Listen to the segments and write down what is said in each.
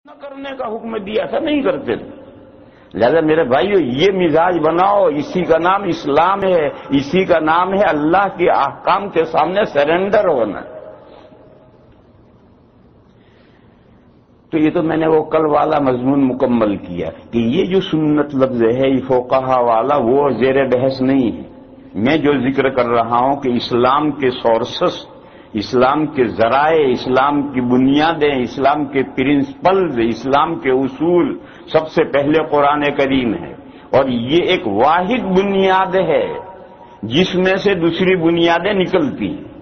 نہ کرنے کا حکم دیا تھا، نہیں کرتے تھے۔ لہذا میرے بھائیو یہ مزاج بناؤ، اسی کا نام اسلام ہے، اسی کا نام ہے اللہ کے احکام کے سامنے سرنڈر ہونا۔ تو یہ تو میں نے وہ کل والا مضمون مکمل کیا کہ یہ جو سنت لفظ ہے یہ فقہا والا وہ زیر بحث نہیں ہے۔ میں جو ذکر کر رہا ہوں کہ اسلام کے سورسز، اسلام کے ذرائع، اسلام کی بنیادیں، اسلام کے پرنسپلز، اسلام کے اصول سب سے پہلے قرآن کریم ہے، اور یہ ایک واحد بنیاد ہے جس میں سے دوسری بنیادیں نکلتی ہیں۔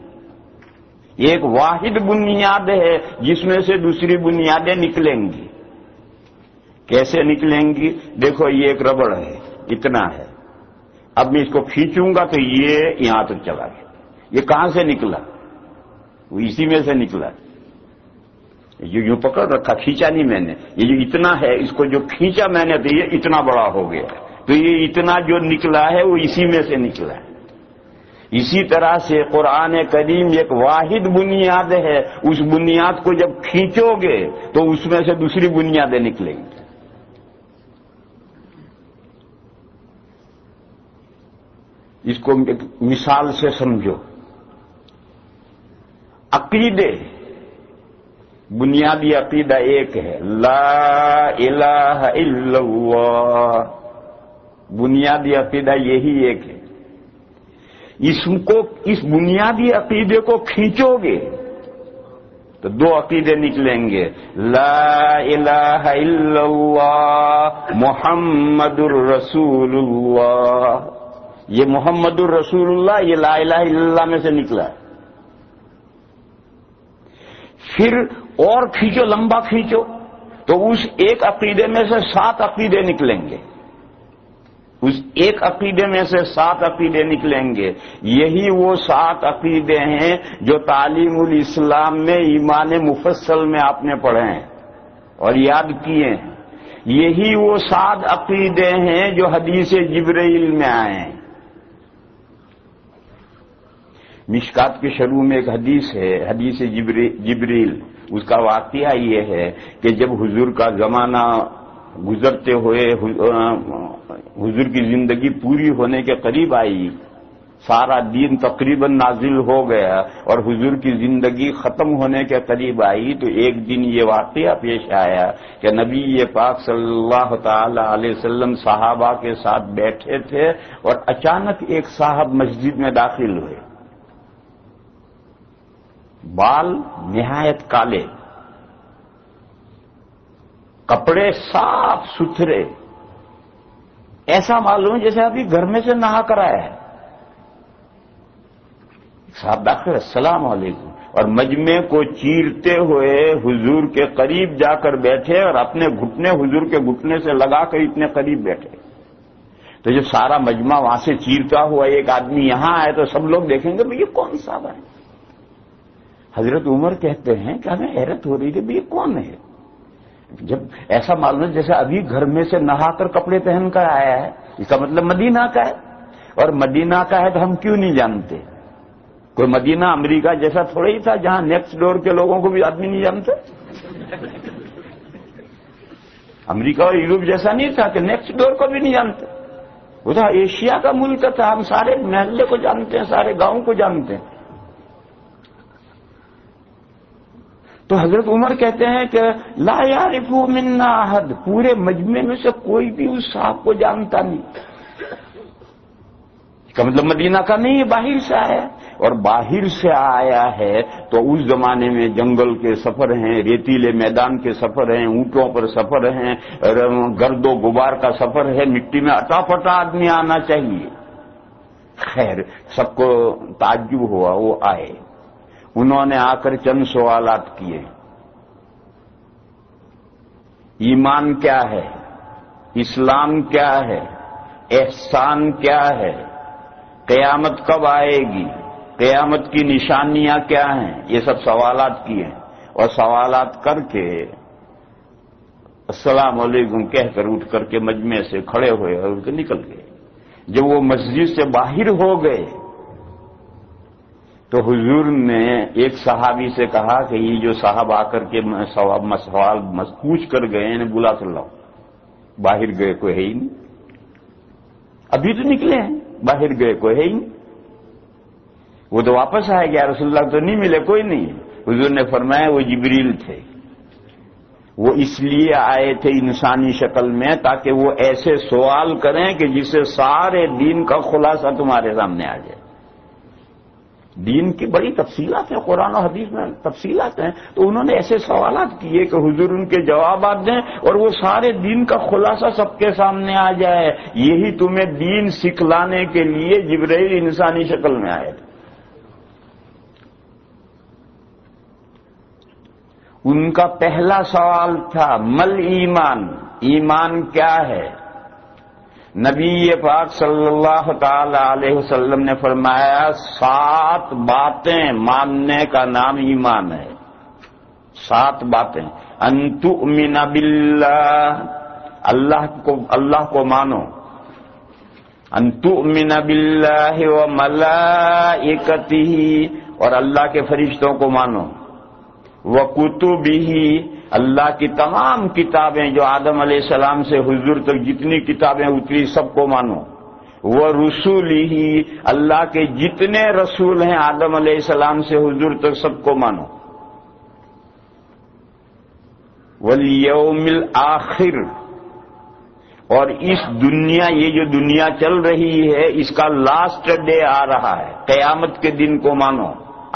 یہ ایک واحد بنیاد ہے جس میں سے دوسری بنیادیں نکلیں گی۔ کیسے نکلیں گی؟ دیکھو یہ ایک ربڑ ہے، اتنا ہے، اب میں اس کو کھینچوں گا تو یہ یہاں تک چلا گیا۔ یہ کہاں سے نکلا؟ وہ اسی میں سے نکلا۔ یوں پکڑ رکھا، کھینچا نہیں میں نے، یہ جو اتنا ہے اس کو جو کھینچا میں نے تو یہ اتنا بڑا ہو گیا، تو یہ اتنا جو نکلا ہے وہ اسی میں سے نکلا ہے۔ اسی طرح سے قرآن کریم ایک واحد بنیاد ہے، اس بنیاد کو جب کھینچو گے تو اس میں سے دوسری بنیادیں نکلیں گی۔ اس کو ایک مثال سے سمجھو۔ عقیدے، بنیادی عقیدہ ایک ہے، لا الہ الا اللہ، بنیادی عقیدہ یہی ایک ہے۔ اس بنیادی عقیدے کو کھینچو گے تو دو عقیدے نکلیں گے، لا الہ الا اللہ محمد الرسول اللہ۔ یہ محمد الرسول اللہ یہ لا الہ الا اللہ میں سے نکلا ہے۔ پھر اور کھینچو، لمبا کھینچو تو اس ایک عقیدے میں سے 7 عقیدے نکلیں گے، اس ایک عقیدے میں سے 7 عقیدے نکلیں گے۔ یہی وہ 7 عقیدے ہیں جو تعلیم الاسلام میں ایمان مفصل میں آپ نے پڑھے ہیں اور یاد کیے ہیں۔ یہی وہ 7 عقیدے ہیں جو حدیث جبرائیل میں آئے ہیں۔ مشکات کے شروع میں ایک حدیث ہے، حدیث جبریل۔ اس کا واقعہ یہ ہے کہ جب حضور کا زمانہ گزرتے ہوئے حضور کی زندگی پوری ہونے کے قریب آئی، سارا دین تقریباً نازل ہو گیا اور حضور کی زندگی ختم ہونے کے قریب آئی، تو ایک دن یہ واقعہ پیش آیا کہ نبی پاک صلی اللہ تعالی علیہ وسلم صحابہ کے ساتھ بیٹھے تھے اور اچانک ایک صاحب مسجد میں داخل ہوئے، بال نہایت کالے، کپڑے صاف ستھرے، ایسا معلوم جیسے ابھی گھر میں سے نہا کر آیا ہے۔ صاحب داخل، السلام علیکم، اور مجمع کو چیرتے ہوئے حضور کے قریب جا کر بیٹھے اور اپنے گھٹنے حضور کے گھٹنے سے لگا کر اتنے قریب بیٹھے۔ تو جب سارا مجمع وہاں سے چیرتا ہوا ایک آدمی یہاں آئے تو سب لوگ دیکھیں گے یہ کون صاحب ہے؟ حضرت عمر کہتے ہیں کہ ہمیں حیرت ہو رہی تھی یہ کون ہے؟ جب ایسا معلوم جیسے ابھی گھر میں سے نہا کر کپڑے پہن کر آیا ہے، اس کا مطلب مدینہ کا ہے، اور مدینہ کا ہے تو ہم کیوں نہیں جانتے؟ کوئی مدینہ امریکہ جیسا تھوڑا ہی تھا جہاں نیکسٹ ڈور کے لوگوں کو بھی آدمی نہیں جانتے۔ امریکہ اور یورپ جیسا نہیں تھا کہ نیکسٹ ڈور کو بھی نہیں جانتے، وہ تھا ایشیا کا ملک تھا، ہم سارے محلے کو جانتے ہیں، سارے گاؤں کو جانتے ہیں۔ تو حضرت عمر کہتے ہیں کہ لا یعرف منا احد، پورے مجمع میں سے کوئی بھی اس صاحب کو جانتا نہیں۔ اس کا مطلب مدینہ کا نہیں ہے، باہر سے آیا، اور باہر سے آیا ہے تو اس زمانے میں جنگل کے سفر ہیں، ریتیلے میدان کے سفر ہیں، اونٹوں پر سفر ہیں، گرد و غبار کا سفر ہے، مٹی میں اٹا پٹا آدمی آنا چاہیے۔ خیر سب کو تعجب ہوا، وہ آئے، انہوں نے آ کر چند سوالات کیے۔ ایمان کیا ہے؟ اسلام کیا ہے؟ احسان کیا ہے؟ قیامت کب آئے گی؟ قیامت کی نشانیاں کیا ہیں؟ یہ سب سوالات کیے، اور سوالات کر کے السلام علیکم کہہ کر اٹھ کر کے مجمع سے کھڑے ہوئے اور نکل گئے۔ جب وہ مسجد سے باہر ہو گئے تو حضور نے ایک صحابی سے کہا کہ یہ جو صاحب آ کر کے سوال پوچھ کر گئے ہیں بلا کر لاؤ. باہر گئے کوئی ہے ہی نہیں, ابھی تو نکلے ہیں, باہر گئے کوئی ہے ہی نہیں. وہ تو واپس آئے گیا, رسول اللہ تو نہیں ملے, کوئی نہیں. حضور نے فرمایا وہ جبریل تھے, وہ اس لیے آئے تھے انسانی شکل میں تاکہ وہ ایسے سوال کریں کہ جس سے سارے دین کا خلاصہ تمہارے سامنے آ جائے. دین کی بڑی تفصیلات ہیں, قرآن و حدیث میں تفصیلات ہیں, تو انہوں نے ایسے سوالات کیے کہ حضور ان کے جوابات دیں اور وہ سارے دین کا خلاصہ سب کے سامنے آ جائے. یہی تمہیں دین سکھلانے کے لیے جبرائیل انسانی شکل میں آئے تھے. ان کا پہلا سوال تھا مل ایمان, ایمان کیا ہے؟ نبی پاک صلی اللہ تعالی علیہ وسلم نے فرمایا 7 باتیں ماننے کا نام ایمان ہے. 7 باتیں. ان تؤمن باللہ, اللہ کو مانو. ان تؤمن باللہ وملائکتہ, اور اللہ کے فرشتوں کو مانو. وکتبہ, اللہ کی تمام کتابیں جو آدم علیہ السلام سے حضور تک جتنی کتابیں اتری سب کو مانو. ورسولہ, اللہ کے جتنے رسول ہیں آدم علیہ السلام سے حضور تک سب کو مانو. والیوم الآخر, اور اس دنیا, یہ جو دنیا چل رہی ہے اس کا لاسٹ ڈے آ رہا ہے, قیامت کے دن کو مانو,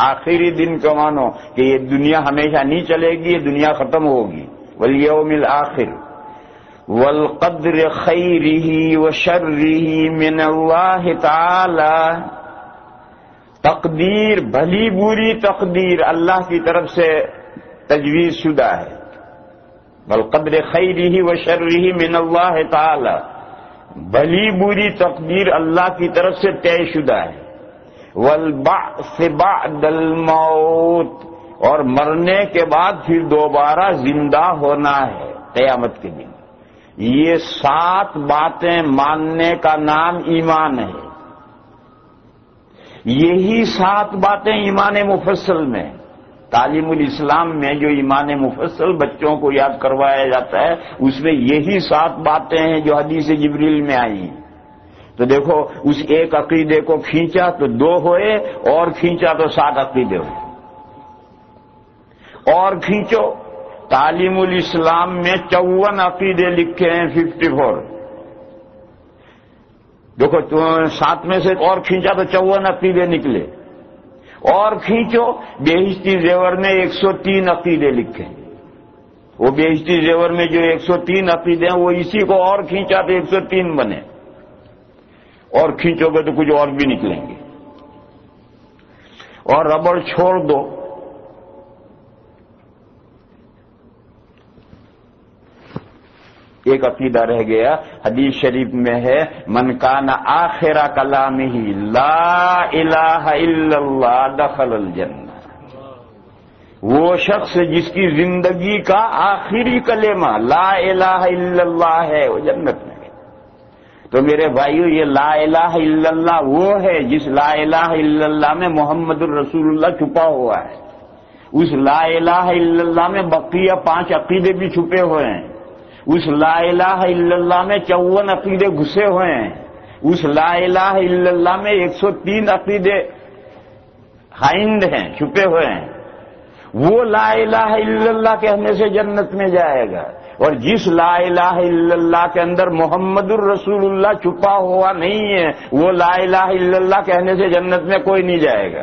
آخری دن کو مانو کہ یہ دنیا ہمیشہ نہیں چلے گی, یہ دنیا ختم ہوگی. والیوم الآخر والقدر خیرہ وشرہ من اللہ تعالی, تقدیر, بھلی بری تقدیر اللہ کی طرف سے تجویز شدہ ہے. والقدر خیرہ وشرہ من اللہ تعالی, بھلی بری تقدیر اللہ کی طرف سے طے شدہ ہے. والبعث بعد الموت, اور مرنے کے بعد پھر دوبارہ زندہ ہونا ہے قیامت کے دن. یہ 7 باتیں ماننے کا نام ایمان ہے. یہی 7 باتیں ایمان مفصل میں, تعلیم الاسلام میں جو ایمان مفصل بچوں کو یاد کروایا جاتا ہے اس میں یہی 7 باتیں ہیں جو حدیث جبریل میں آئی ہیں. تو دیکھو اس ایک عقیدے کو کھینچا تو 2 ہوئے, اور کھینچا تو 7 عقیدے ہوئے. اور کھینچو, تعلیم الاسلام میں 54 عقیدے لکھے ہیں, 54. دیکھو 7 میں سے اور کھینچا تو 54 عقیدے نکلے. اور کھینچو, بہشتی زیور میں 103 عقیدے لکھے ہیں. وہ بہشتی زیور میں جو 103 عقیدے ہیں وہ اسی کو اور کھینچا تو 103 بنے. اور کھینچو گے تو کچھ اور بھی نکلیں گے. اور ربڑ چھوڑ دو, ایک عقیدہ رہ گیا. حدیث شریف میں ہے من کان آخر کلامہ لا الہ الا اللہ دخل الجنہ, وہ شخص جس کی زندگی کا آخری کلمہ لا الہ الا اللہ ہے وہ جنت میں. تو میرے بھائیو, یہ لا الہ الا اللہ وہ ہے جس لا الہ الا اللہ میں محمد الرسول اللہ چھپا ہوا ہے. اس لا الہ الا اللہ میں بقیہ 5 عقیدے بھی چھپے ہوئے ہیں. اس لا الہ الا اللہ میں 54 عقیدے گھسے ہوئے ہیں. اس لا الہ الا اللہ میں 103 عقیدے ہائند ہیں, چھپے ہوئے ہیں. وہ لا الہ الا اللہ کہنے سے جنت میں جائے گا. اور جس لا الہ الا اللہ کے اندر محمد الرسول اللہ چھپا ہوا نہیں ہے وہ لا الہ الا اللہ کہنے سے جنت میں کوئی نہیں جائے گا.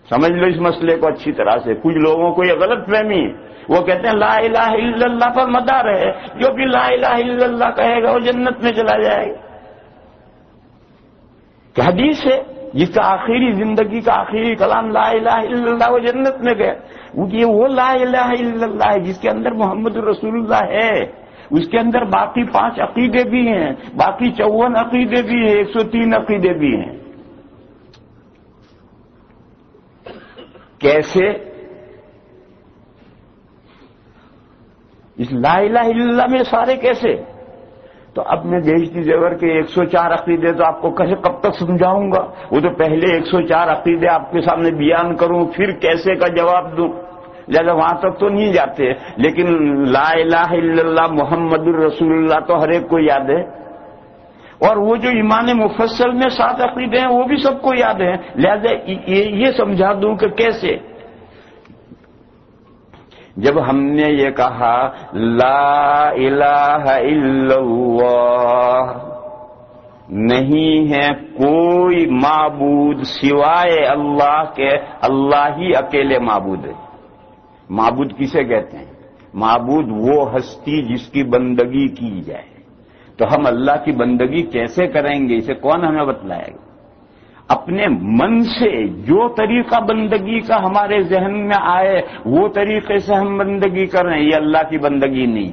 سمجھ لو اس مسئلے کو اچھی طرح سے. کچھ لوگوں کو یہ غلط فہمی ہے, وہ کہتے ہیں لا الہ الا اللہ پر مدار ہے, جو بھی لا الہ الا اللہ کہے گا وہ جنت میں چلا جائے گا. کہ حدیث ہے جس کا آخری زندگی کا آخری کلام لا الہ الا اللہ وہ جنت میں گیا. یہ وہ لا الہ الا اللہ ہے جس کے اندر محمد الرسول اللہ ہے. اس کے اندر باقی 5 عقیدے بھی ہیں, باقی 54 عقیدے بھی ہیں, 103 عقیدے بھی ہیں. کیسے؟ اس لا الہ الا اللہ میں سارے کیسے؟ تو اب میں بہشتی زیور کے 104 عقیدے تو آپ کو کب کب تک سمجھاؤں گا؟ وہ تو پہلے 104 عقیدے آپ کے سامنے بیان کروں پھر کیسے کا جواب دوں؟ لہذا وہاں تک تو نہیں جاتے، لیکن لا الہ الا اللہ محمد الرسول اللہ تو ہر ایک کو یاد ہے، اور وہ جو ایمان مفصل میں 7 عقیدے ہیں وہ بھی سب کو یاد ہیں۔ لہذا یہ سمجھا دوں کہ کیسے؟ جب ہم نے یہ کہا لا الہ الا اللہ، نہیں ہے کوئی معبود سوائے اللہ کے، اللہ ہی اکیلے معبود ہے۔ معبود کسے کہتے ہیں؟ معبود وہ ہستی جس کی بندگی کی جائے۔ تو ہم اللہ کی بندگی کیسے کریں گے؟ اسے کون ہمیں بتلائے گا؟ اپنے من سے جو طریقہ بندگی کا ہمارے ذہن میں آئے وہ طریقے سے ہم بندگی کریں، یہ اللہ کی بندگی نہیں۔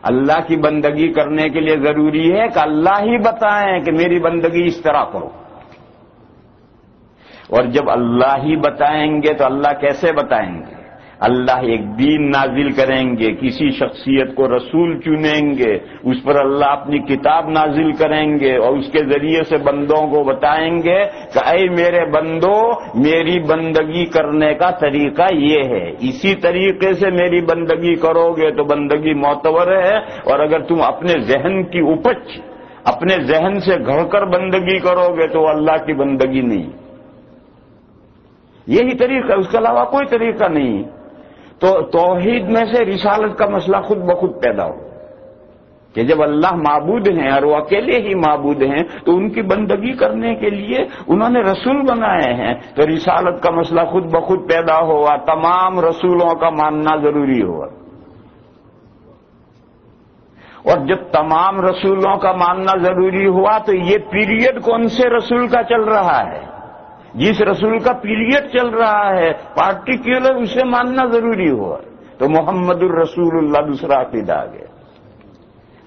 اللہ کی بندگی کرنے کے لیے ضروری ہے کہ اللہ ہی بتائیں کہ میری بندگی اس طرح کرو، اور جب اللہ ہی بتائیں گے تو اللہ کیسے بتائیں گے؟ اللہ ایک دین نازل کریں گے، کسی شخصیت کو رسول چنیں گے، اس پر اللہ اپنی کتاب نازل کریں گے اور اس کے ذریعے سے بندوں کو بتائیں گے کہ اے میرے بندو، میری بندگی کرنے کا طریقہ یہ ہے، اسی طریقے سے میری بندگی کرو گے تو بندگی معتبر ہے، اور اگر تم اپنے ذہن کی اپج اپنے ذہن سے گھڑ کر بندگی کرو گے تو وہ اللہ کی بندگی نہیں۔ یہی طریقہ، اس کے علاوہ کوئی طریقہ نہیں۔ تو توحید میں سے رسالت کا مسئلہ خود بخود پیدا ہو کہ جب اللہ معبود ہیں اور وہ اکیلے ہی معبود ہیں تو ان کی بندگی کرنے کے لیے انہوں نے رسول بنائے ہیں، تو رسالت کا مسئلہ خود بخود پیدا ہوا، تمام رسولوں کا ماننا ضروری ہوا۔ اور جب تمام رسولوں کا ماننا ضروری ہوا تو یہ پیریڈ کون سے رسول کا چل رہا ہے؟ جس رسول کا پیریڈ چل رہا ہے پارٹیکولر اسے ماننا ضروری ہوا، تو محمد الرسول اللہ دوسرا عقیدہ آ گیا۔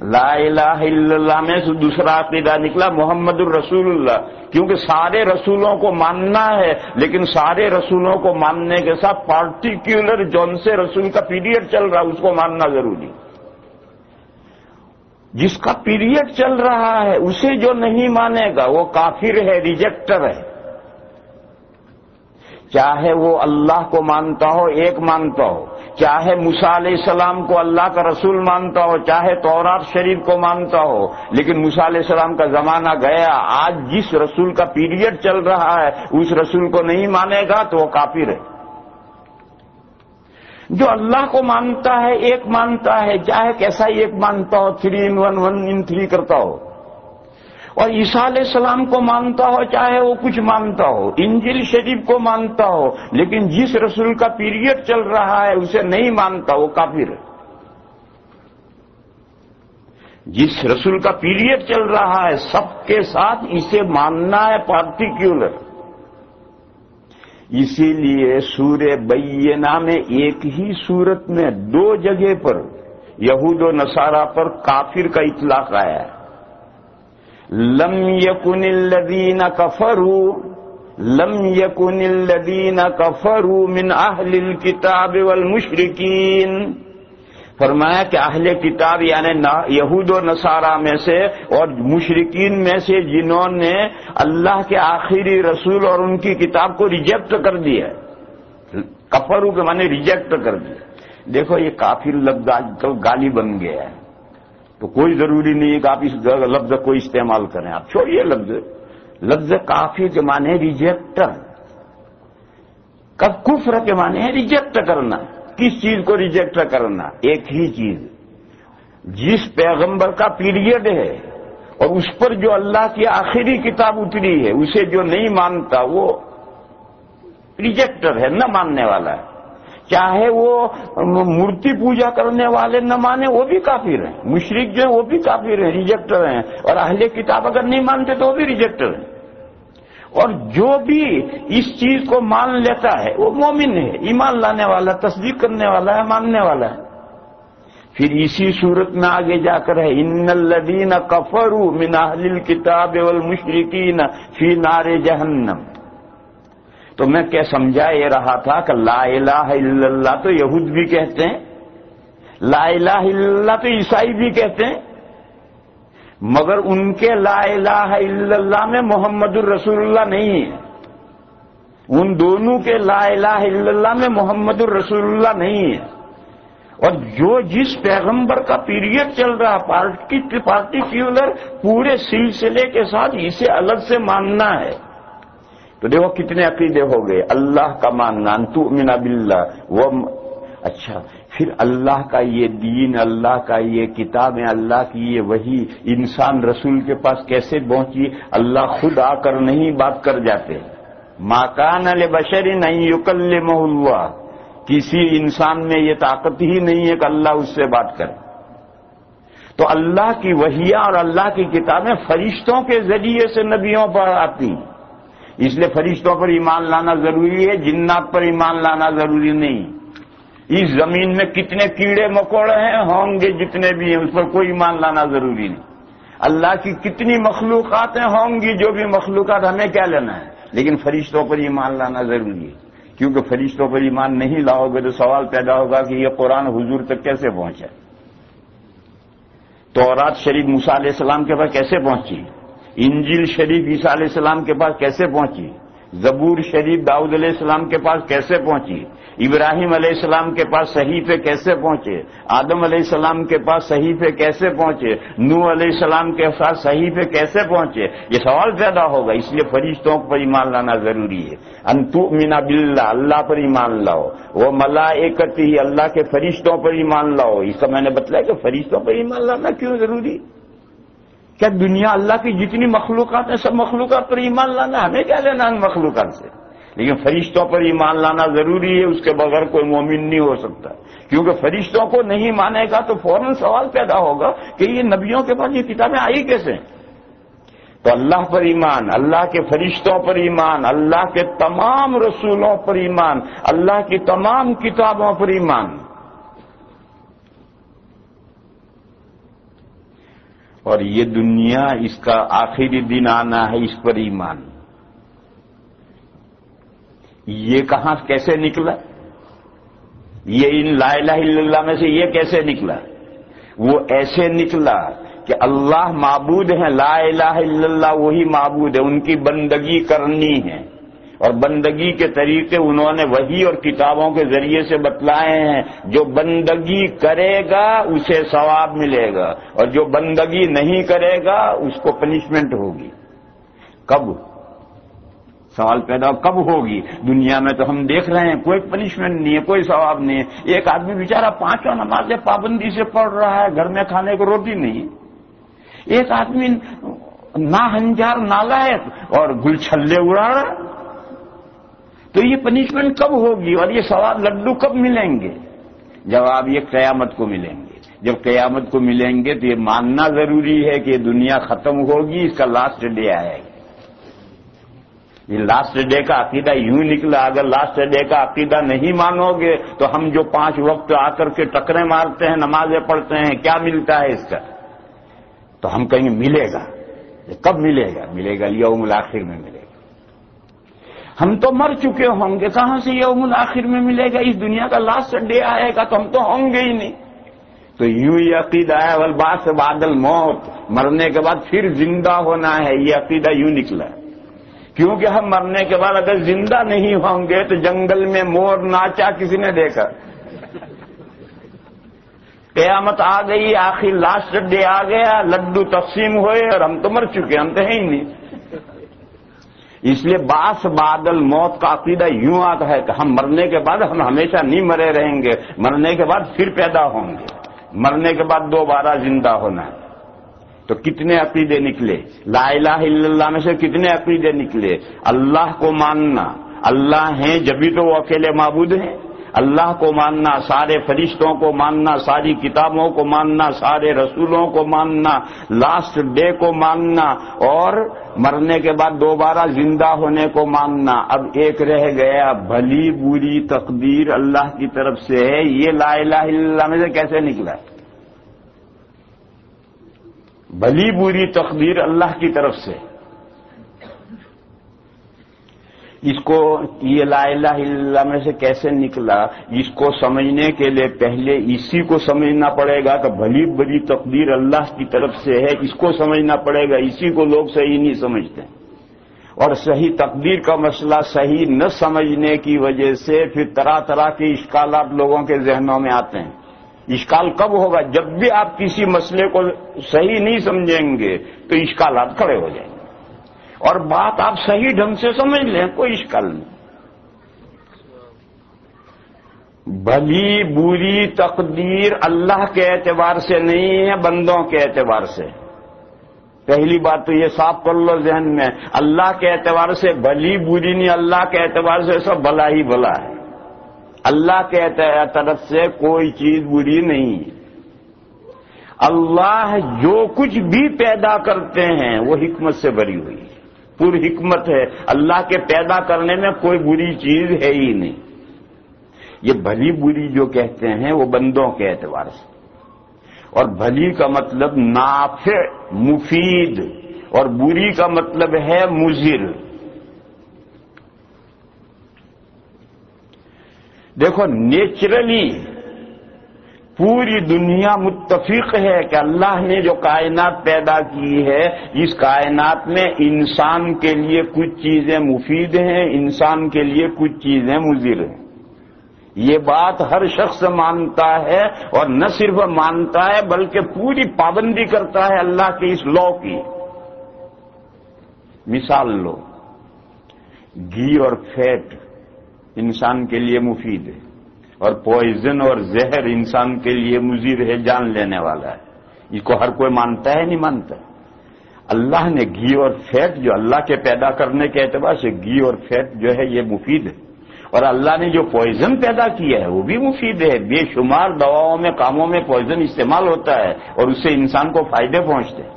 لا الہ الا اللہ میں سے دوسرا عقیدہ نکلا محمد الرسول اللہ، کیونکہ سارے رسولوں کو ماننا ہے، لیکن سارے رسولوں کو ماننے کے ساتھ پارٹیکولر جون سے رسول کا پیریڈ چل رہا اس کو ماننا ضروری۔ جس کا پیریڈ چل رہا ہے اسے جو نہیں مانے گا وہ کافر ہے، ریجیکٹر ہے، چاہے وہ اللہ کو مانتا ہو، ایک مانتا ہو، چاہے موسیٰ علیہ السلام کو اللہ کا رسول مانتا ہو، چاہے تورات شریف کو مانتا ہو، لیکن موسیٰ علیہ السلام کا زمانہ گیا، آج جس رسول کا پیریڈ چل رہا ہے اس رسول کو نہیں مانے گا تو وہ کافر ہے۔ جو اللہ کو مانتا ہے، ایک مانتا ہے، چاہے کیسا ہی ایک مانتا ہو، 3 in 1 1 in 3 کرتا ہو، اور عیسیٰ علیہ السلام کو مانتا ہو، چاہے وہ کچھ مانتا ہو، انجیل شریف کو مانتا ہو، لیکن جس رسول کا پیریڈ چل رہا ہے اسے نہیں مانتا وہ کافر ہے۔ جس رسول کا پیریڈ چل رہا ہے سب کے ساتھ اسے ماننا ہے پارٹیکولر۔ اسی لیے سورہ بینہ میں ایک ہی سورت میں 2 جگہ پر یہود و نصارہ پر کافر کا اطلاق آیا ہے۔ لم یکن الذین کفروا من اہل الکتاب والمشرکین، فرمایا کہ اہل کتاب یعنی یہود و نصارہ میں سے اور مشرکین میں سے جنہوں نے اللہ کے آخری رسول اور ان کی کتاب کو ریجیکٹ کر دیا، کفروا کے معنی ریجیکٹ کر دیا۔ دیکھو یہ کافر لفظ آج کل گالی بن گیا ہے، تو کوئی ضروری نہیں ہے کہ آپ اس لفظ کو استعمال کریں، آپ چھوڑیے لفظ کافر کے معنی ریجیکٹر، کفر کے معنی ہے ریجیکٹ کرنا۔ کس چیز کو ریجیکٹ کرنا؟ ایک ہی چیز، جس پیغمبر کا پیریڈ ہے اور اس پر جو اللہ کی آخری کتاب اتری ہے اسے جو نہیں مانتا وہ ریجیکٹر ہے، نہ ماننے والا ہے۔ چاہے وہ مورتی پوجا کرنے والے نہ مانے وہ بھی کافر ہیں، مشرک جو ہیں وہ بھی کافر ہیں، ریجیکٹر ہیں، اور اہل کتاب اگر نہیں مانتے تو وہ بھی ریجیکٹر ہیں۔ اور جو بھی اس چیز کو مان لیتا ہے وہ مومن ہے، ایمان لانے والا، تصدیق کرنے والا ہے، ماننے والا ہے۔ پھر اسی صورت میں آگے جا کر ہے ان الذین کفروا من اہل الکتاب والمشرکین فی نار جہنم۔ تو میں کیا سمجھا یہ رہا تھا کہ لا الہ الا اللہ تو یہود بھی کہتے ہیں، لا الہ الا اللہ تو عیسائی بھی کہتے ہیں، مگر ان کے لا الہ الا اللہ میں محمد الرسول اللہ نہیں ہے. ان دونوں کے لا الہ الا اللہ میں محمد الرسول اللہ نہیں ہے. اور جو جس پیغمبر کا پیریڈ چل رہا پارٹیکولر پورے سلسلے کے ساتھ اسے الگ سے ماننا ہے. تو دیکھو کتنے عقیدے ہو گئے. اللہ کا ماننا تؤمن باللہ وہ اچھا، پھر اللہ کا یہ دین، اللہ کا یہ کتابیں، اللہ کی یہ وحی انسان رسول کے پاس کیسے پہنچی؟ اللہ خود آ کر نہیں بات کر جاتے. ما کان لبشر ان یکلمہ اللہ، کسی انسان میں یہ طاقت ہی نہیں ہے کہ اللہ اس سے بات کرے. تو اللہ کی وحیاں اور اللہ کی کتابیں فرشتوں کے ذریعے سے نبیوں پر آتی ہیں. اس لیے فرشتوں پر ایمان لانا ضروری ہے، جنات پر ایمان لانا ضروری نہیں. اس زمین میں کتنے کیڑے مکوڑے ہیں ہوں گے جتنے بھی ہیں، اس پر کوئی ایمان لانا ضروری نہیں. اللہ کی کتنی مخلوقات ہوں گی، جو بھی مخلوقات، ہمیں کیا لینا ہے؟ لیکن فرشتوں پر ایمان لانا ضروری ہے. کیونکہ فرشتوں پر ایمان نہیں لاؤ گے تو سوال پیدا ہوگا کہ یہ قرآن حضور تک کیسے پہنچا؟ تورات شریف موسیٰ علیہ السلام کے پاس کیسے پہنچی؟ انجیل شریف عیسیٰ علیہ السلام کے پاس کیسے پہنچی؟ زبور شریف داؤد علیہ السلام کے پاس کیسے پہنچی؟ ابراہیم علیہ السلام کے پاس صحیفے کیسے پہنچے؟ آدم علیہ السلام کے پاس صحیفے کیسے پہنچے؟ نوح علیہ السلام کے پاس صحیفے کیسے پہنچے؟ یہ سوال پیدا ہوگا. اس لیے فرشتوں پر ایمان لانا ضروری ہے. ان تؤمن باللہ، اللہ پر ایمان لاؤ. وہ ملائکتہ، اللہ کے فرشتوں پر ایمان لاؤ. اس کا میں نے بتلایا کہ فرشتوں پر ایمان لانا کیوں ضروری؟ کیا دنیا اللہ کی جتنی مخلوقات ہیں سب مخلوقات پر ایمان لانا؟ ہمیں کیا لینا ان مخلوقات سے؟ لیکن فرشتوں پر ایمان لانا ضروری ہے. اس کے بغیر کوئی مومن نہیں ہو سکتا. کیونکہ فرشتوں کو نہیں مانے گا تو فوراً سوال پیدا ہوگا کہ یہ نبیوں کے پاس یہ کتابیں آئی کیسے؟ تو اللہ پر ایمان، اللہ کے فرشتوں پر ایمان، اللہ کے تمام رسولوں پر ایمان، اللہ کی تمام کتابوں پر ایمان. اور یہ دنیا، اس کا آخری دن آنا ہے، اس پر ایمان. یہ کہاں کیسے نکلا؟ یہ ان لا الہ الا اللہ میں سے یہ کیسے نکلا؟ وہ ایسے نکلا کہ اللہ معبود ہیں، لا الہ الا اللہ وہی معبود ہے، ان کی بندگی کرنی ہے. اور بندگی کے طریقے انہوں نے وحی اور کتابوں کے ذریعے سے بتلائے ہیں. جو بندگی کرے گا اسے ثواب ملے گا، اور جو بندگی نہیں کرے گا اس کو پنشمنٹ ہوگی. کب؟ سوال پیدا کب ہوگی؟ دنیا میں تو ہم دیکھ رہے ہیں کوئی پنشمنٹ نہیں ہے، کوئی ثواب نہیں ہے. ایک آدمی بیچارہ 5 نمازیں پابندی سے پڑھ رہا ہے، گھر میں کھانے کو روٹی نہیں ہے. ایک آدمی ناہنجار نالائق اور گل چھلے اڑا رہا. تو یہ پنشمنٹ کب ہوگی اور یہ ثواب لڈو کب ملیں گے؟ جواب یہ قیامت کو ملیں گے. جب قیامت کو ملیں گے تو یہ ماننا ضروری ہے کہ یہ دنیا ختم ہوگی، اس کا لاسٹ ڈے آئے گا. یہ لاسٹ ڈے کا عقیدہ یوں نکلا. اگر لاسٹ ڈے کا عقیدہ نہیں مانو گے تو ہم جو 5 وقت آ کر کے ٹکریں مارتے ہیں، نمازیں پڑھتے ہیں، کیا ملتا ہے اس کا؟ تو ہم کہیں گے ملے گا. کب ملے گا؟ ملے گا یوم الآخر میں ملے گا. ہم تو مر چکے ہوں گے، کہاں سے یوم الآخر میں ملے گا؟ اس دنیا کا لاسٹ ڈے آئے گا تو ہم تو ہوں گے ہی نہیں. تو یوں یہ عقیدہ ہے والبعث بعد الموت، مرنے کے بعد پھر زندہ ہونا ہے. یہ عقیدہ یوں نکلا ہے. کیونکہ ہم مرنے کے بعد اگر زندہ نہیں ہوں گے تو جنگل میں مور ناچا کسی نے دیکھا؟ قیامت آ گئی، آخر لاسٹ ڈے آ گیا، لڈو تقسیم ہوئے اور ہم تو مر چکے، ہم تو ہیں ہی نہیں. اس لیے بعث بعد الموت کا عقیدہ یوں آتا ہے کہ ہم مرنے کے بعد ہم ہمیشہ نہیں مرے رہیں گے، مرنے کے بعد پھر پیدا ہوں گے، مرنے کے بعد دوبارہ زندہ ہونا ہے. تو کتنے عقیدے نکلے؟ لا الہ الا اللہ میں سے کتنے عقیدے نکلے؟ اللہ کو ماننا، اللہ ہیں جبھی تو وہ اکیلے معبود ہیں. اللہ کو ماننا، سارے فرشتوں کو ماننا، ساری کتابوں کو ماننا، سارے رسولوں کو ماننا، لاسٹ ڈے کو ماننا، اور مرنے کے بعد دوبارہ زندہ ہونے کو ماننا. اب ایک رہ گیا، بھلی بری تقدیر اللہ کی طرف سے ہے. یہ لا الہ الا اللہ میں سے کیسے نکلا؟ بھلی بری تقدیر اللہ کی طرف سے. اس کو یہ لا الہ الا اللہ میں سے کیسے نکلا، اس کو سمجھنے کے لیے پہلے اسی کو سمجھنا پڑے گا کہ بھلی بڑی تقدیر اللہ کی طرف سے ہے، اس کو سمجھنا پڑے گا، اسی کو لوگ صحیح نہیں سمجھتے، اور صحیح تقدیر کا مسئلہ صحیح نہ سمجھنے کی وجہ سے پھر طرح طرح کے اشکالات لوگوں کے ذہنوں میں آتے ہیں۔ اشکال کب ہوگا؟ جب بھی آپ کسی مسئلے کو صحیح نہیں سمجھیں گے تو اشکالات کھڑے ہو جائیں گے، اور بات آپ صحیح ڈھنگ سے سمجھ لیں کوئی اشکال نہیں۔ بھلی بری تقدیر اللہ کے اعتبار سے نہیں ہے، بندوں کے اعتبار سے۔ پہلی بات تو یہ صاف کر لو ذہن میں، اللہ کے اعتبار سے بھلی بری نہیں، اللہ کے اعتبار سے سب بھلا ہی بھلا ہے۔ اللہ کے طرف سے کوئی چیز بری نہیں ہے۔ اللہ جو کچھ بھی پیدا کرتے ہیں وہ حکمت سے بھری ہوئی ہے، پوری حکمت ہے، اللہ کے پیدا کرنے میں کوئی بری چیز ہے ہی نہیں۔ یہ بھلی بری جو کہتے ہیں وہ بندوں کے اعتبار سے، اور بھلی کا مطلب نافع مفید، اور بری کا مطلب ہے مضر۔ دیکھو نیچرلی پوری دنیا متفق ہے کہ اللہ نے جو کائنات پیدا کی ہے، اس کائنات میں انسان کے لیے کچھ چیزیں مفید ہیں، انسان کے لیے کچھ چیزیں مضر ہیں۔ یہ بات ہر شخص مانتا ہے، اور نہ صرف مانتا ہے بلکہ پوری پابندی کرتا ہے اللہ کے اس لا کی۔ مثال لو، گھی اور فیٹ انسان کے لیے مفید ہے، اور پوائزن اور زہر انسان کے لیے مضر ہے، جان لینے والا ہے۔ اس کو ہر کوئی مانتا ہے نہیں مانتا؟ اللہ نے گھی اور فیٹ، جو اللہ کے پیدا کرنے کے اعتبار سے گھی اور فیٹ جو ہے یہ مفید ہے، اور اللہ نے جو پوائزن پیدا کیا ہے وہ بھی مفید ہے۔ بے شمار دواؤں میں کاموں میں پوائزن استعمال ہوتا ہے، اور اس سے انسان کو فائدے پہنچتے ہیں۔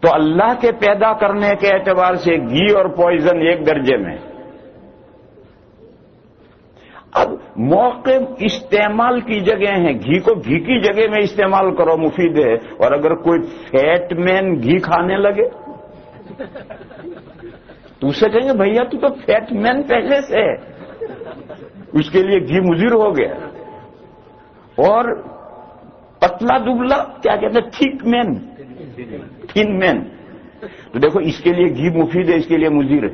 تو اللہ کے پیدا کرنے کے اعتبار سے گھی اور پوائزن ایک درجے میں۔ اب موقع استعمال کی جگہ ہیں، گھی کو گھی کی جگہ میں استعمال کرو مفید ہے، اور اگر کوئی فیٹ مین گھی کھانے لگے تو اسے کہیں گے بھیا تو فیٹ مین پہلے سے ہے، اس کے لیے گھی مضر ہو گیا۔ اور پتلا دبلا کیا کہتے ہیں، تھک مین، تھن مین، تو دیکھو اس کے لیے گھی مفید ہے، اس کے لیے مضر ہے۔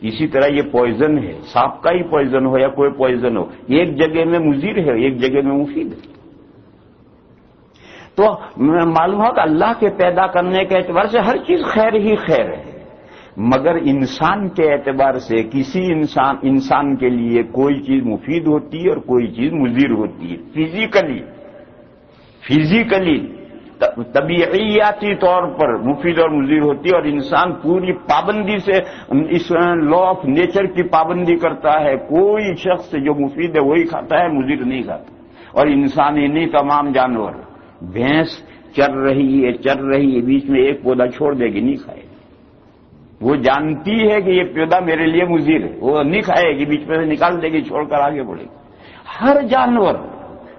اسی طرح یہ پوائزن ہے، سانپ کا ہی پوائزن ہو یا کوئی پوائزن ہو، ایک جگہ میں مضر ہے، ایک جگہ میں مفید ہے۔ تو معلوم ہو کہ اللہ کے پیدا کرنے کے اعتبار سے ہر چیز خیر ہی خیر ہے، مگر انسان کے اعتبار سے کسی انسان کے لیے کوئی چیز مفید ہوتی ہے اور کوئی چیز مضر ہوتی ہے۔ فزیکلی طبیعیاتی طور پر مفید اور مضر ہوتی ہے، اور انسان پوری پابندی سے اس لا آف نیچر کی پابندی کرتا ہے۔ کوئی شخص جو مفید ہے وہی کھاتا ہے، مضر نہیں کھاتا۔ اور انسان ہی نہیں، تمام جانور، بھینس چر رہی ہے، بیچ میں ایک پودا چھوڑ دے گی، نہیں کھائے گی۔ وہ جانتی ہے کہ یہ پودا میرے لیے مضر ہے، وہ نہیں کھائے گی، بیچ میں سے نکال دے گی، چھوڑ کر آگے بڑھے گی۔ ہر جانور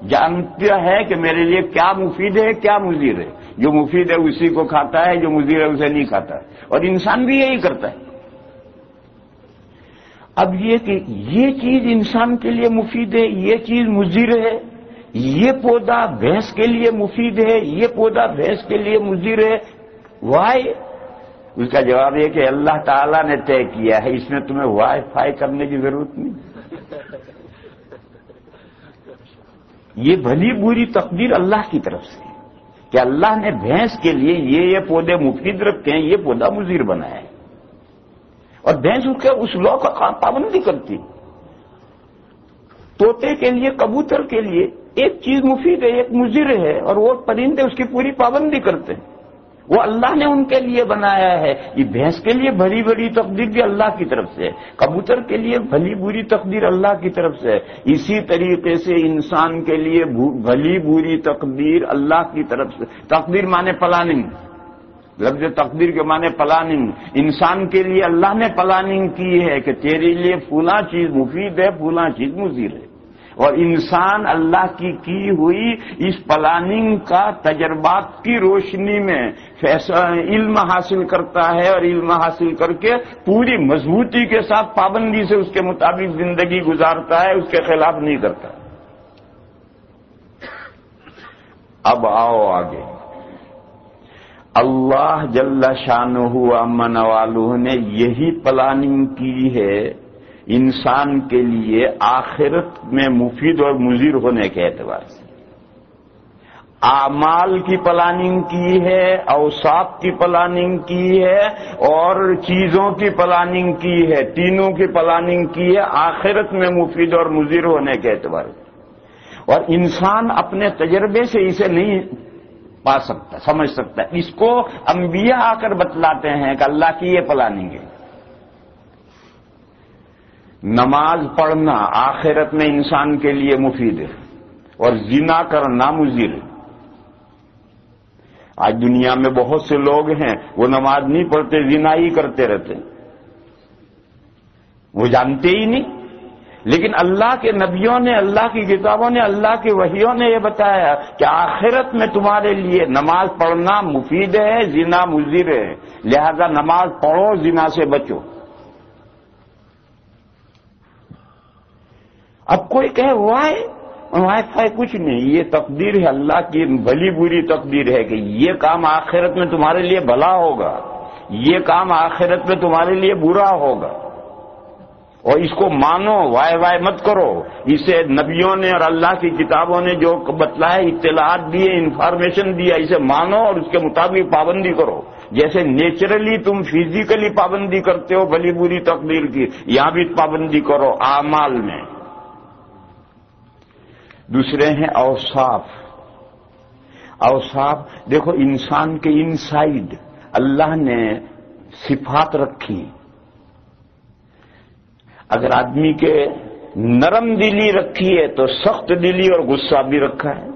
جانتا ہے کہ میرے لیے کیا مفید ہے کیا مضر ہے، جو مفید ہے اسی کو کھاتا ہے، جو مضر ہے اسے نہیں کھاتا ہے، اور انسان بھی یہی کرتا ہے۔ اب یہ کہ یہ چیز انسان کے لیے مفید ہے، یہ چیز مضر ہے، یہ پودا بھینس کے لیے مفید ہے، یہ پودا بھینس کے لیے مضر ہے، وائی؟ اس کا جواب یہ کہ اللہ تعالیٰ نے طے کیا ہے، اس میں تمہیں وائی فائی کرنے کی ضرورت نہیں۔ یہ بھلی بری تقدیر اللہ کی طرف سے کہ اللہ نے بھینس کے لیے یہ پودے مفید رکھے ہیں، یہ پودا مضر بنایا ہے، اور بھینس اس لا کا پابندی کرتی۔ طوطے کے لیے، کبوتر کے لیے ایک چیز مفید ہے، ایک مضر ہے، اور وہ پرندے اس کی پوری پابندی کرتے ہیں، وہ اللہ نے ان کے لیے بنایا ہے۔ یہ بھینس کے لیے بھلی بری تقدیر بھی اللہ کی طرف سے ہے، کبوتر کے لیے بھلی بری تقدیر اللہ کی طرف سے ہے۔ اسی طریقے سے انسان کے لیے بھلی بری تقدیر اللہ کی طرف سے۔ تقدیر مانے پلاننگ، لفظ تقدیر کے معنی پلاننگ۔ انسان کے لیے اللہ نے پلاننگ کی ہے کہ تیرے لیے فلاں چیز مفید ہے، فلاں چیز مضر ہے۔ اور انسان اللہ کی ہوئی اس پلاننگ کا تجربات کی روشنی میں علم حاصل کرتا ہے، اور علم حاصل کر کے پوری مضبوطی کے ساتھ پابندی سے اس کے مطابق زندگی گزارتا ہے، اس کے خلاف نہیں کرتا۔ اب آؤ آگے، اللہ جل شانہ امن والہ نے یہی پلاننگ کی ہے انسان کے لیے آخرت میں مفید اور مضر ہونے کے اعتبار سے۔ اعمال کی پلاننگ کی ہے، اوصاف کی پلاننگ کی ہے، اور چیزوں کی پلاننگ کی ہے، تینوں کی پلاننگ کی ہے آخرت میں مفید اور مضر ہونے کے اعتبار سے۔ اور انسان اپنے تجربے سے اسے نہیں پا سکتا، سمجھ سکتا، اس کو انبیاء آ کر بتلاتے ہیں کہ اللہ کی یہ پلاننگ ہے۔ نماز پڑھنا آخرت میں انسان کے لیے مفید ہے، اور زنا کرنا مضر ہے۔ آج دنیا میں بہت سے لوگ ہیں وہ نماز نہیں پڑھتے، زنا ہی کرتے رہتے، وہ جانتے ہی نہیں، لیکن اللہ کے نبیوں نے، اللہ کی کتابوں نے، اللہ کی وحیوں نے یہ بتایا کہ آخرت میں تمہارے لیے نماز پڑھنا مفید ہے، زنا مضر ہے، لہذا نماز پڑھو، زنا سے بچو۔ اب کوئی کہے وائی فائی کچھ نہیں، یہ تقدیر ہے، اللہ کی بھلی بری تقدیر ہے کہ یہ کام آخرت میں تمہارے لیے بھلا ہوگا، یہ کام آخرت میں تمہارے لیے برا ہوگا، اور اس کو مانو، وائے مت کرو۔ اسے نبیوں نے اور اللہ کی کتابوں نے جو بتلایا، اطلاعات دیے، انفارمیشن دیا، اسے مانو اور اس کے مطابق پابندی کرو۔ جیسے نیچرلی تم فزیکلی پابندی کرتے ہو بھلی بری تقدیر کی، یہاں بھی پابندی کرو اعمال میں۔ دوسرے ہیں اوصاف۔ اوصاف دیکھو، انسان کے انسائیڈ اللہ نے صفات رکھی۔ اگر آدمی کے نرم دلی رکھی ہے تو سخت دلی اور غصہ بھی رکھا ہے۔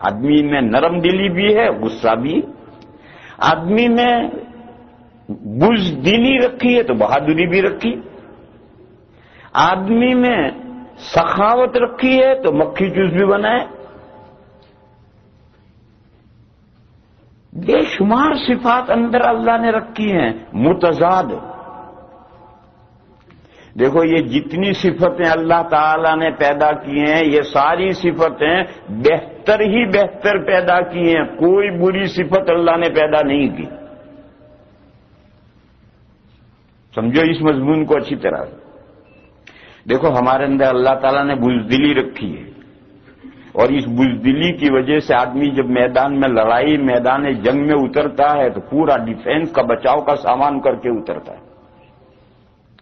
آدمی میں نرم دلی بھی ہے، غصہ بھی۔ آدمی میں بزدلی رکھی ہے تو بہادری بھی رکھی۔ آدمی میں سخاوت رکھی ہے تو مکھی چوس بھی بنائے۔ بے شمار صفات اندر اللہ نے رکھی ہیں متضاد۔ دیکھو، یہ جتنی صفتیں اللہ تعالی نے پیدا کی ہیں، یہ ساری صفتیں بہتر ہی بہتر پیدا کی ہیں، کوئی بری صفت اللہ نے پیدا نہیں کی۔ سمجھو اس مضمون کو اچھی طرح۔ دیکھو، ہمارے اندر اللہ تعالیٰ نے بزدلی رکھی ہے، اور اس بزدلی کی وجہ سے آدمی جب میدان میں لڑائی، میدان جنگ میں اترتا ہے تو پورا ڈیفینس کا، بچاؤ کا سامان کر کے اترتا ہے۔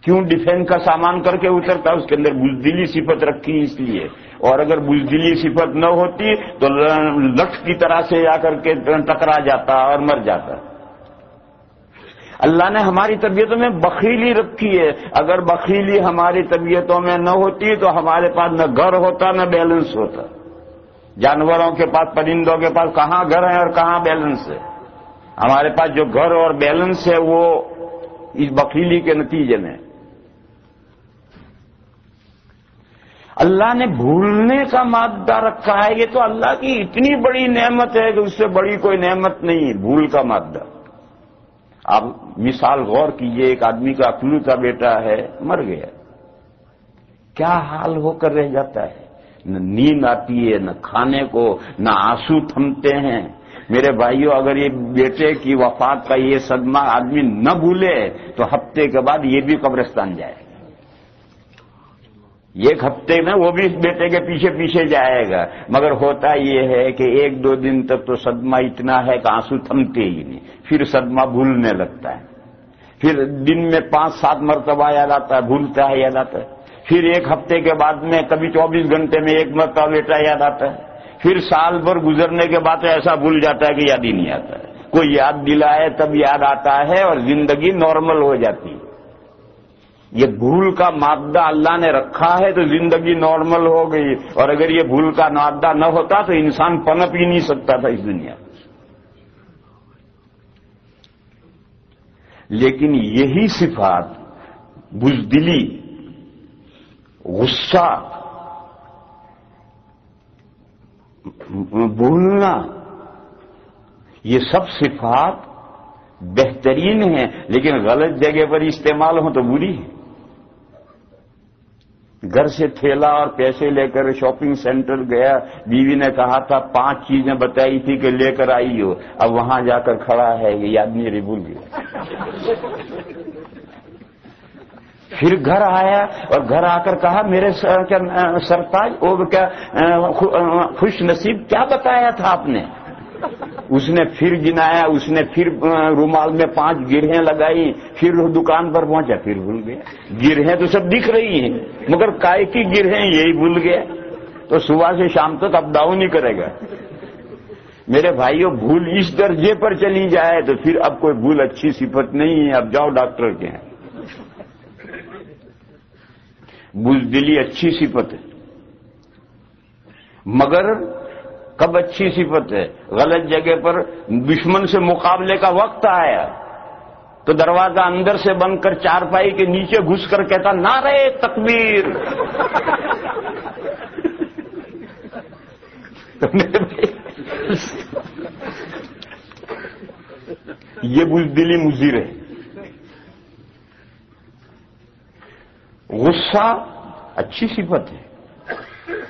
کیوں ڈیفینس کا سامان کر کے اترتا ہے؟ اس کے اندر بزدلی صفت رکھی اس لیے، اور اگر بزدلی صفت نہ ہوتی تو لٹ کی طرح سے جا کر کے ٹکرا جاتا اور مر جاتا۔ اللہ نے ہماری طبیعتوں میں بخیلی رکھی ہے، اگر بخیلی ہماری طبیعتوں میں نہ ہوتی تو ہمارے پاس نہ گھر ہوتا نہ بیلنس ہوتا۔ جانوروں کے پاس، پرندوں کے پاس کہاں گھر ہے اور کہاں بیلنس ہے؟ ہمارے پاس جو گھر اور بیلنس ہے وہ اس بخیلی کے نتیجے میں۔ اللہ نے بھولنے کا مادہ رکھا ہے، یہ تو اللہ کی اتنی بڑی نعمت ہے کہ اس سے بڑی کوئی نعمت نہیں، بھول کا مادہ۔ آپ مثال غور کیجئے، ایک آدمی کا اکلوتا بیٹا ہے، مر گیا، کیا حال ہو کر رہ جاتا ہے؟ نہ نیند آتی ہے، نہ کھانے کو، نہ آنسو تھمتے ہیں۔ میرے بھائیوں، اگر یہ بیٹے کی وفات کا یہ صدمہ آدمی نہ بھولے تو ہفتے کے بعد یہ بھی قبرستان جائے، ایک ہفتے میں وہ بھی اس بیٹے کے پیچھے پیچھے جائے گا۔ مگر ہوتا یہ ہے کہ ایک دو دن تک تو صدمہ اتنا ہے کہ آنسو تھمتے ہی نہیں، پھر صدمہ بھولنے لگتا ہے، پھر دن میں 5-7 مرتبہ یاد آتا ہے، بھولتا ہے، یاد آتا ہے، پھر ایک ہفتے کے بعد میں کبھی 24 گھنٹے میں ایک مرتبہ بیٹا یاد آتا ہے، پھر سال بھر گزرنے کے بعد ایسا بھول جاتا ہے کہ یاد ہی نہیں آتا ہے۔ کوئی یاد دلائے تب یاد آتا ہے اور زندگی نارمل ہو جاتی ہے۔ یہ بھول کا مادہ اللہ نے رکھا ہے تو زندگی نارمل ہو گئی، اور اگر یہ بھول کا مادہ نہ ہوتا تو انسان پنپ ہی نہیں سکتا تھا اس دنیا میں۔ لیکن یہی صفات، بزدلی، غصہ، بھولنا، یہ سب صفات بہترین ہیں، لیکن غلط جگہ پر استعمال ہوں تو بری ہے۔ گھر سے تھیلا اور پیسے لے کر شاپنگ سینٹر گیا، بیوی نے کہا تھا 5 چیزیں بتائی تھی کہ لے کر آئی ہو، اب وہاں جا کر کھڑا ہے، یہ آدمی بھول گیا۔ پھر گھر آیا اور گھر آ کر کہا میرے سرتاج اور کیا خوش نصیب کیا بتایا تھا آپ نے؟ اس نے پھر گنایا، اس نے پھر رومال میں 5 گرہیں لگائی، پھر دکان پر پہنچا، پھر بھول گیا۔ گرہیں تو سب دکھ رہی ہیں مگر کائے کی گرہیں یہی بھول گیا، تو صبح سے شام تک اپ ڈاؤن ہی کرے گا۔ میرے بھائیوں، بھول اس درجے پر چلی جائے تو پھر اب کوئی بھول اچھی صفت نہیں ہے، اب جاؤ ڈاکٹر کے ہیں۔ بزدلی اچھی صفت ہے، مگر کب اچھی صفت ہے؟ غلط جگہ پر دشمن سے مقابلے کا وقت آیا تو دروازہ اندر سے بند کر چارپائی کے نیچے گھس کر کہتا نعرہ تکبیر۔ یہ بزدلی مضر ہے۔ غصہ اچھی صفت ہے،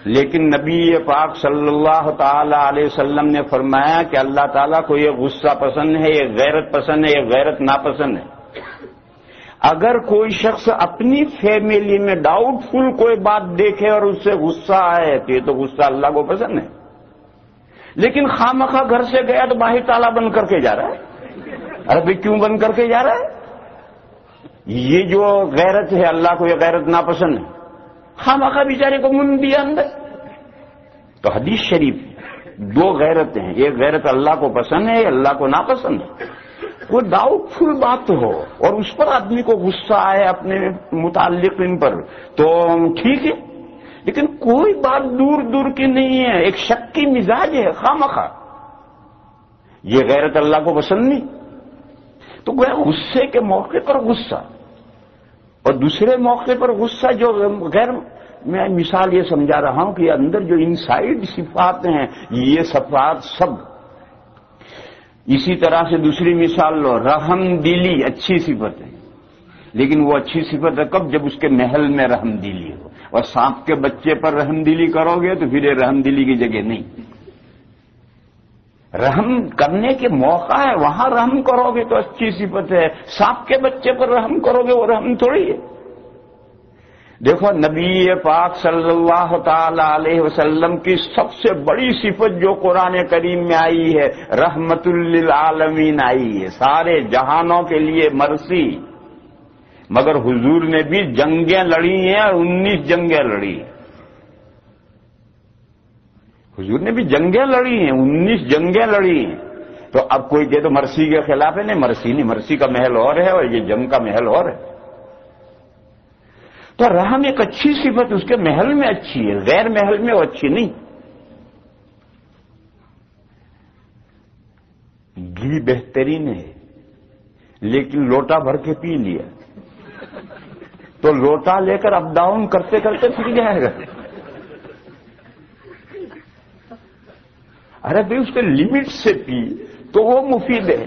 لیکن نبی پاک صلی اللہ تعالی علیہ وسلم نے فرمایا کہ اللہ تعالیٰ کو یہ غصہ پسند ہے، یہ غیرت پسند ہے، یہ غیرت ناپسند ہے۔ اگر کوئی شخص اپنی فیملی میں ڈاؤٹ فل کوئی بات دیکھے اور اس سے غصہ آئے تو یہ تو غصہ اللہ کو پسند ہے، لیکن خامخواہ گھر سے گیا تو باہر تالا بند کر کے جا رہا ہے۔ ارے بھائی کیوں بند کر کے جا رہا ہے؟ یہ جو غیرت ہے اللہ کو یہ غیرت ناپسند ہے، خامخواہ بیچارے کو من دیا اندر۔ تو حدیث شریف 2 غیرتیں ہیں، ایک غیرت اللہ کو پسند ہے، اللہ کو ناپسند ہے۔ کوئی ڈاؤٹ فل بات ہو اور اس پر آدمی کو غصہ آئے اپنے متعلقین پر تو ٹھیک ہے، لیکن کوئی بات دور دور کی نہیں ہے، ایک شک کی مزاج ہے خامخواہ، یہ غیرت اللہ کو پسند نہیں۔ تو گویا غصے کے موقع پر غصہ اور دوسرے موقع پر غصہ جو غیر، میں مثال یہ سمجھا رہا ہوں کہ اندر جو انسائیڈ صفات ہیں یہ صفات سب۔ اسی طرح سے دوسری مثال لو، رحم دلی اچھی صفت ہے، لیکن وہ اچھی صفت ہے کب؟ جب اس کے محل میں رحم دلی ہو، اور سانپ کے بچے پر رحم دلی کرو گے تو پھر یہ رحم دلی کی جگہ نہیں، رحم کرنے کے موقع ہے وہاں رحم کرو گے تو اچھی صفت ہے، سانپ کے بچے پر رحم کرو گے وہ رحم تھوڑی ہے۔ دیکھو نبی پاک صلی اللہ تعالی علیہ وسلم کی سب سے بڑی صفت جو قرآن کریم میں آئی ہے رحمت للعالمین آئی ہے، سارے جہانوں کے لیے مرسی، مگر حضور نے بھی جنگیں لڑی ہیں اور 19 جنگیں لڑی ہیں۔ حضور نے بھی جنگیں لڑی ہیں، 19 جنگیں لڑی ہیں۔ تو اب کوئی کہے تو مرسی کے خلاف ہے، نہیں مرسی نہیں، مرسی کا محل اور ہے اور یہ جنگ کا محل اور ہے۔ تو رحم ایک اچھی صفت اس کے محل میں اچھی ہے، غیر محل میں وہ اچھی نہیں۔ گھی بہترین ہے لیکن لوٹا بھر کے پی لیا تو لوٹا لے کر اپ ڈاؤن کرتے کرتے پھر جائے گا۔ ارے بھائی اس کے لمٹ سے پی تو وہ مفید ہے،